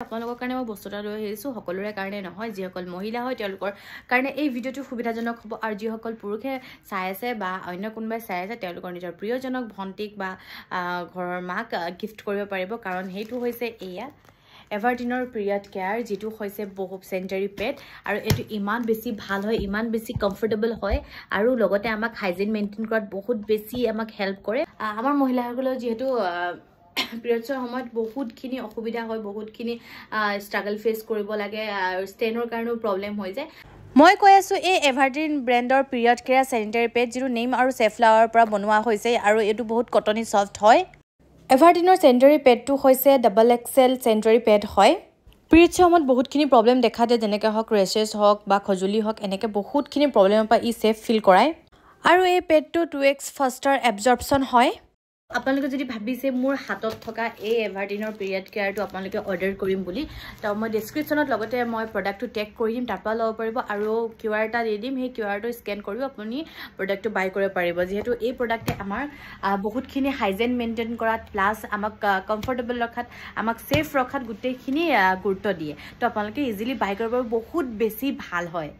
আপোনালোকৰ কাৰণে মই বস্তু এটা লৈ আহিছোঁ সকলোৰে কাৰণে নহয় যিসকল মহিলা হয় তেওঁলোকৰ কাৰণে এই ভিডিঅ'টো সুবিধাজনক হ'ব আৰু যিসকল পুৰুষে চাই আছে বা অন্য কোনোবাই চাই আছে তেওঁলোকৰ নিজৰ প্ৰিয়জনক ভণ্টিক বা ঘৰৰ মাক গিফ্ট কৰিব পাৰিব কাৰণ সেইটো হৈছে এয়া এভাৰটিনৰ পিৰিয়ড কেয়াৰ যিটো হৈছে বহুত চেনিটাৰী পেড আৰু এইটো ইমান বেছি ভাল হয় ইমান বেছি কমফৰ্টেবল হয় আৰু লগতে আমাক হাইজিন মেইনটেইন কৰাত বহুত বেছি আমাক হেল্প কৰে আমাৰ মহিলাসকলৰ যিহেতু পিৰিয়ডছৰ সময়ত বহুতখিনি অসুবিধা হয় বহুতখিনি ষ্ট্ৰাগল ফেচ কৰিব লাগে আৰু ষ্টেনৰ কাৰণেও প্ৰব্লেম হৈ যায় মই কৈ আছোঁ এই এভাৰটিন ব্ৰেণ্ডৰ পিৰিয়ড কেয়াৰ চেনিটাৰী পেড যিটো নেম আৰু চেফ্লাৱাৰৰ পৰা বনোৱা হৈছে আৰু এইটো বহুত কটনী ছফ্ট হয় এভাৰটিনৰ চেনিটাৰী পেডটো হৈছে XXL চেনিটাৰী পেড হয় পিৰিয়ডছৰ সময়ত বহুতখিনি প্ৰব্লেম দেখা দিয়ে যেনেকৈ হওক ৰেচেছ হওক বা খজুলি হওক এনেকৈ বহুতখিনি প্ৰব্লেমৰ পৰা ই ছেফ ফিল কৰায় আৰু এই পেডটো 2x ফাষ্টাৰ এবজৰ্পশ্যন হয় আপোনালোকে যদি ভাবিছে মোৰ হাতত থকা এই এভাৰটিনৰ পিৰিয়ড কেয়াৰটো আপোনালোকে অৰ্ডাৰ কৰিম বুলি তো মই ডেছক্ৰিপশ্যনত লগতে মই প্ৰডাক্টটো টেগ কৰি দিম তাৰ পৰা ল'ব পাৰিব আৰু QR এটা দি দিম সেই QRটো স্কেন কৰি আপুনি প্ৰডাক্টটো বাই কৰিব পাৰিব যিহেতু এই প্ৰডাক্টে আমাৰ বহুতখিনি হাইজিন মেইনটেইন কৰাত প্লাছ আমাক কমফৰ্টেবল ৰখাত আমাক ছেফ ৰখাত গোটেইখিনি গুৰুত্ব দিয়ে তো আপোনালোকে ইজিলি বাই কৰিব পাৰিব বহুত বেছি ভাল হয়